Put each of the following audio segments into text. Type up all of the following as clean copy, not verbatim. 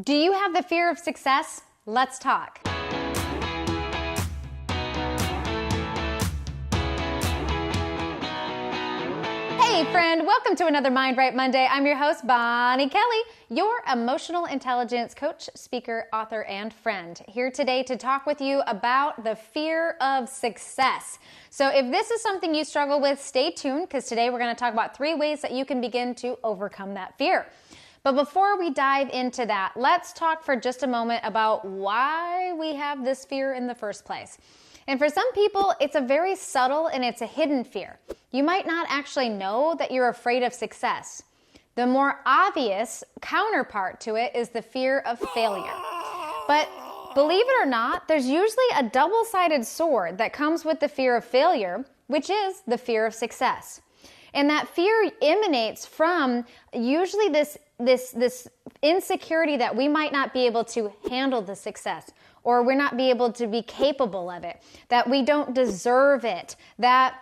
Do you have the fear of success? Let's talk. Hey friend, welcome to another Mind Right Monday. I'm your host, Bonnie Kelly, your emotional intelligence coach, speaker, author, and friend. Here today to talk with you about the fear of success. So if this is something you struggle with, stay tuned because today we're going to talk about 3 ways that you can begin to overcome that fear. But before we dive into that, let's talk for just a moment about why we have this fear in the first place. And for some people, it's a very subtle and it's a hidden fear. You might not actually know that you're afraid of success. The more obvious counterpart to it is the fear of failure. But believe it or not, there's usually a double-sided sword that comes with the fear of failure, which is the fear of success. And that fear emanates from usually this insecurity that we might not be able to handle the success, or we're not be able to be capable of it, that we don't deserve it, that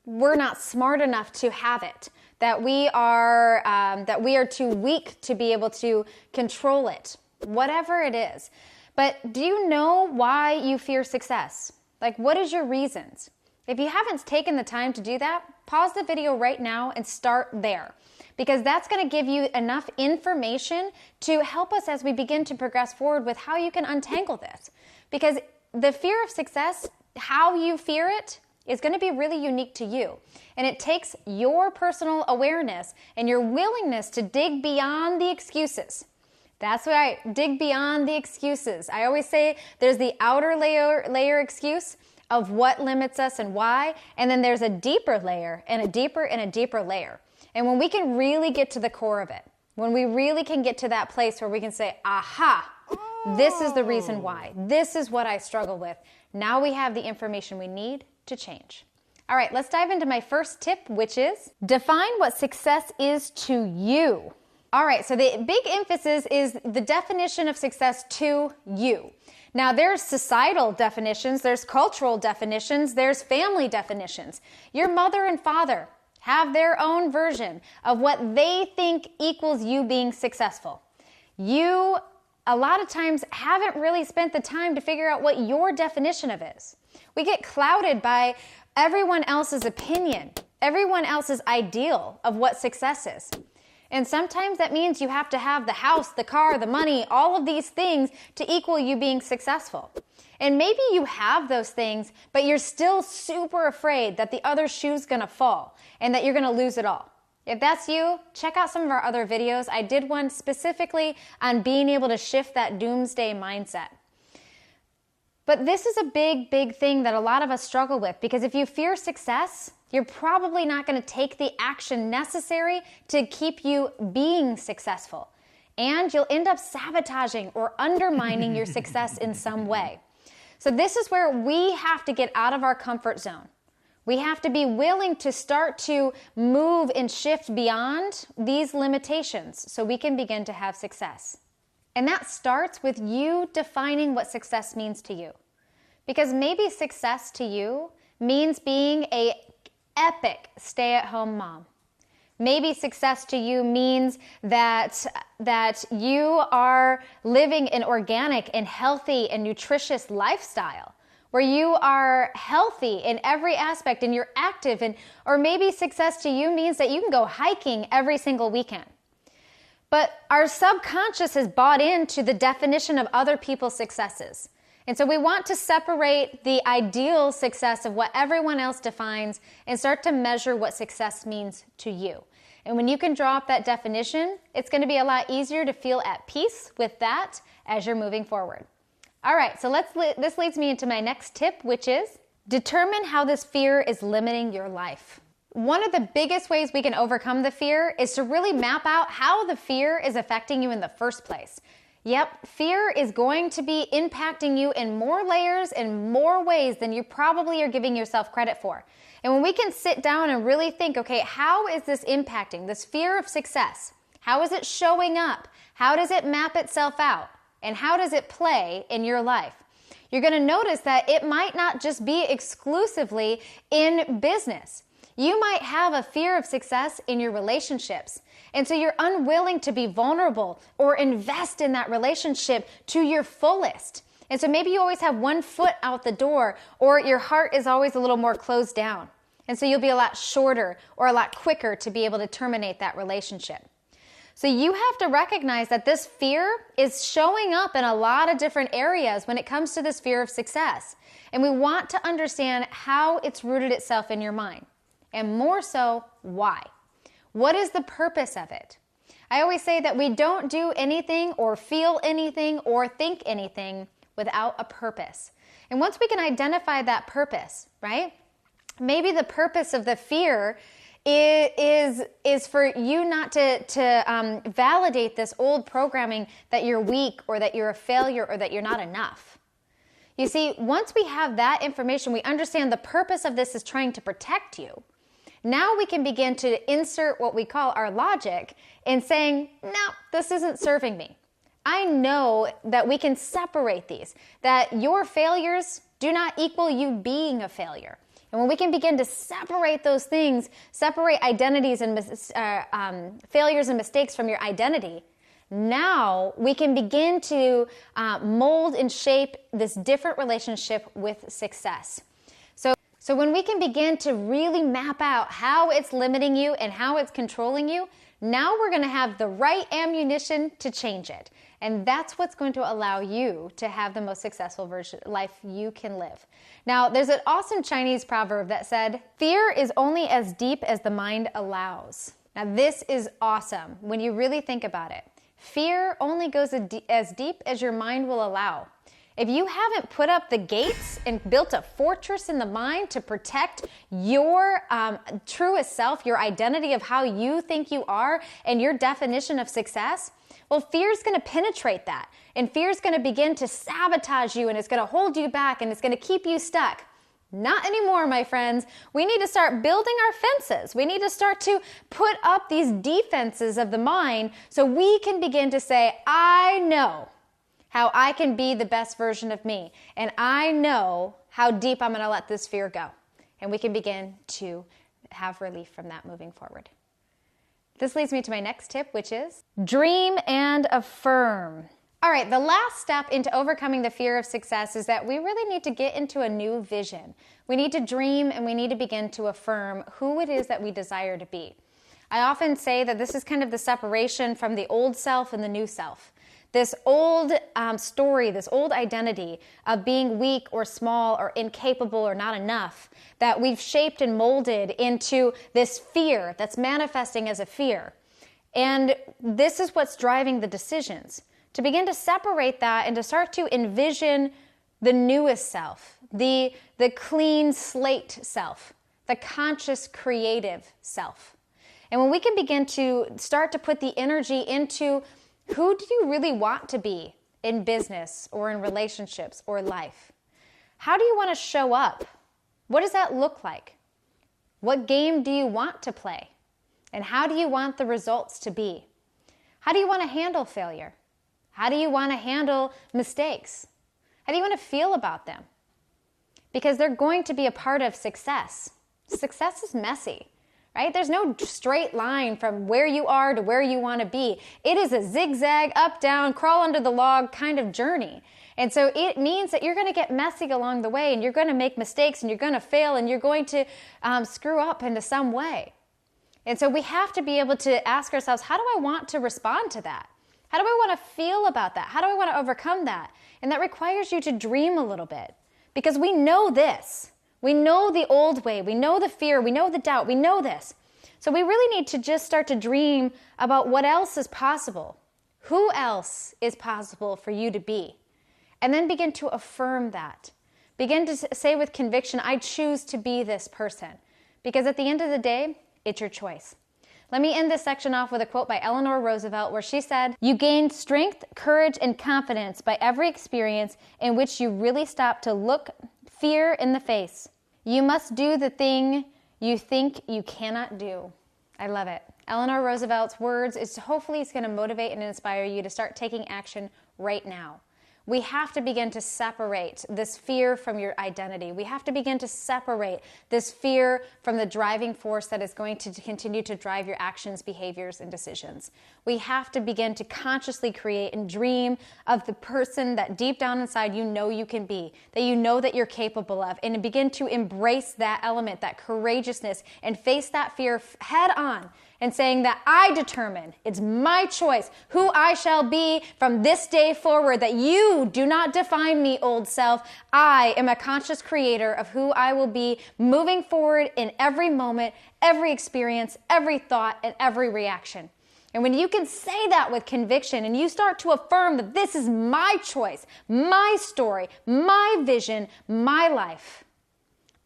we're not smart enough to have it, that we are too weak to be able to control it, whatever it is. But do you know why you fear success? Like, what is your reasons? If you haven't taken the time to do that, pause the video right now and start there, because that's going to give you enough information to help us as we begin to progress forward with how you can untangle this. Because the fear of success, how you fear it, is going to be really unique to you. And it takes your personal awareness and your willingness to dig beyond the excuses. That's right, dig beyond the excuses. I always say there's the outer layer excuse of what limits us and why, and then there's a deeper layer and a deeper layer. And when we can really get to the core of it, when we really can get to that place where we can say, aha, this is the reason why, this is what I struggle with, now we have the information we need to change. All right, let's dive into my first tip, which is define what success is to you. All right, so the big emphasis is the definition of success to you. Now, there's societal definitions, there's cultural definitions, there's family definitions. Your mother and father have their own version of what they think equals you being successful. You, a lot of times, haven't really spent the time to figure out what your definition of is. We get clouded by everyone else's opinion, everyone else's ideal of what success is. And sometimes that means you have to have the house, the car, the money, all of these things to equal you being successful. And maybe you have those things, but you're still super afraid that the other shoe's gonna fall and that you're gonna lose it all. If that's you, check out some of our other videos. I did one specifically on being able to shift that doomsday mindset. But this is a big, big thing that a lot of us struggle with, because if you fear success, you're probably not going to take the action necessary to keep you being successful. And you'll end up sabotaging or undermining your success in some way. So this is where we have to get out of our comfort zone. We have to be willing to start to move and shift beyond these limitations so we can begin to have success. And that starts with you defining what success means to you. Because maybe success to you means being an epic stay-at-home mom. Maybe success to you means that you are living an organic and healthy and nutritious lifestyle, where you are healthy in every aspect and you're active. Or maybe success to you means that you can go hiking every single weekend. But our subconscious has bought into the definition of other people's successes. And so we want to separate the ideal success of what everyone else defines and start to measure what success means to you. And when you can draw up that definition, it's going to be a lot easier to feel at peace with that as you're moving forward. All right, so this leads me into my next tip, which is determine how this fear is limiting your life. One of the biggest ways we can overcome the fear is to really map out how the fear is affecting you in the first place. Yep, fear is going to be impacting you in more layers and more ways than you probably are giving yourself credit for. And when we can sit down and really think, okay, how is this impacting this fear of success? How is it showing up? How does it map itself out? And how does it play in your life? You're going to notice that it might not just be exclusively in business. You might have a fear of success in your relationships. And so you're unwilling to be vulnerable or invest in that relationship to your fullest. And so maybe you always have one foot out the door, or your heart is always a little more closed down. And so you'll be a lot shorter or a lot quicker to be able to terminate that relationship. So you have to recognize that this fear is showing up in a lot of different areas when it comes to this fear of success. And we want to understand how it's rooted itself in your mind. And more so, why? What is the purpose of it? I always say that we don't do anything or feel anything or think anything without a purpose. And once we can identify that purpose, right? Maybe the purpose of the fear is for you not to validate this old programming that you're weak or that you're a failure or that you're not enough. You see, once we have that information, we understand the purpose of this is trying to protect you. Now we can begin to insert what we call our logic in saying, no, this isn't serving me. I know that we can separate these, that your failures do not equal you being a failure. And when we can begin to separate those things, separate identities and failures and mistakes from your identity, now we can begin to mold and shape this different relationship with success. So when we can begin to really map out how it's limiting you and how it's controlling you, now we're going to have the right ammunition to change it. And that's what's going to allow you to have the most successful life you can live. Now, there's an awesome Chinese proverb that said, fear is only as deep as the mind allows. Now, this is awesome when you really think about it. Fear only goes as deep as your mind will allow. If you haven't put up the gates and built a fortress in the mind to protect your truest self, your identity of how you think you are and your definition of success, well, fear is going to penetrate that. And fear is going to begin to sabotage you, and it's going to hold you back, and it's going to keep you stuck. Not anymore, my friends. We need to start building our fences. We need to start to put up these defenses of the mind so we can begin to say, I know how I can be the best version of me. And I know how deep I'm going to let this fear go. And we can begin to have relief from that moving forward. This leads me to my next tip, which is dream and affirm. All right, the last step into overcoming the fear of success is that we really need to get into a new vision. We need to dream and we need to begin to affirm who it is that we desire to be. I often say that this is kind of the separation from the old self and the new self. This old story, this old identity of being weak or small or incapable or not enough that we've shaped and molded into this fear that's manifesting as a fear. And this is what's driving the decisions. To begin to separate that and to start to envision the newest self, the clean slate self, the conscious creative self. And when we can begin to start to put the energy into who do you really want to be in business or in relationships or life? How do you want to show up? What does that look like? What game do you want to play? And how do you want the results to be? How do you want to handle failure? How do you want to handle mistakes? How do you want to feel about them? Because they're going to be a part of success. Success is messy. Right? There's no straight line from where you are to where you want to be. It is a zigzag, up, down, crawl under the log kind of journey. And so it means that you're going to get messy along the way, and you're going to make mistakes, and you're going to fail, and you're going to screw up into some way. And so we have to be able to ask ourselves, how do I want to respond to that? How do I want to feel about that? How do I want to overcome that? And that requires you to dream a little bit, because we know this. We know the old way. We know the fear. We know the doubt. We know this. So we really need to just start to dream about what else is possible. Who else is possible for you to be? And then begin to affirm that. Begin to say with conviction, I choose to be this person. Because at the end of the day, it's your choice. Let me end this section off with a quote by Eleanor Roosevelt where she said, "You gain strength, courage, and confidence by every experience in which you really stop to look fear in the face. You must do the thing you think you cannot do." I love it. Eleanor Roosevelt's words is hopefully it's going to motivate and inspire you to start taking action right now. We have to begin to separate this fear from your identity. We have to begin to separate this fear from the driving force that is going to continue to drive your actions, behaviors, and decisions. We have to begin to consciously create and dream of the person that deep down inside you know you can be, that you know that you're capable of, and to begin to embrace that element, that courageousness, and face that fear head on. And saying that I determine, it's my choice, who I shall be from this day forward, that you do not define me, old self. I am a conscious creator of who I will be moving forward in every moment, every experience, every thought, and every reaction. And when you can say that with conviction and you start to affirm that this is my choice, my story, my vision, my life,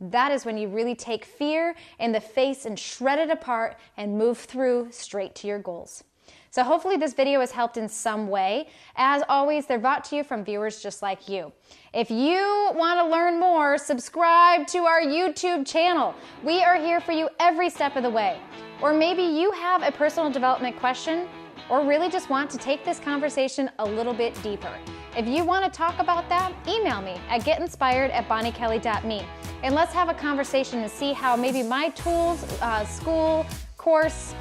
that is when you really take fear in the face and shred it apart and move through straight to your goals. So hopefully this video has helped in some way. As always, they're brought to you from viewers just like you. If you want to learn more, subscribe to our YouTube channel. We are here for you every step of the way. Or maybe you have a personal development question or really just want to take this conversation a little bit deeper. If you want to talk about that, email me at getinspired@bonniekelly.me. And let's have a conversation and see how maybe my tools, school, course,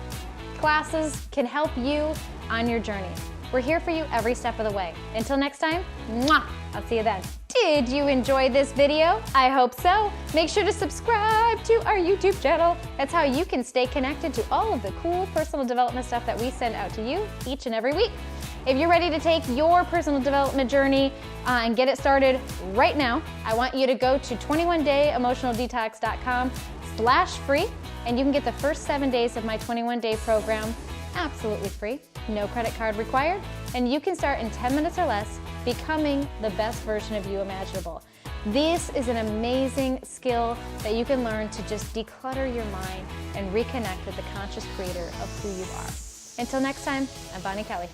classes can help you on your journey. We're here for you every step of the way. Until next time, mwah, I'll see you then. Did you enjoy this video? I hope so. Make sure to subscribe to our YouTube channel. That's how you can stay connected to all of the cool personal development stuff that we send out to you each and every week. If you're ready to take your personal development journey and get it started right now, I want you to go to 21dayemotionaldetox.com/free, and you can get the first 7 days of my 21-day program absolutely free, no credit card required, and you can start in 10 minutes or less becoming the best version of you imaginable. This is an amazing skill that you can learn to just declutter your mind and reconnect with the conscious creator of who you are. Until next time, I'm Bonnie Kelly.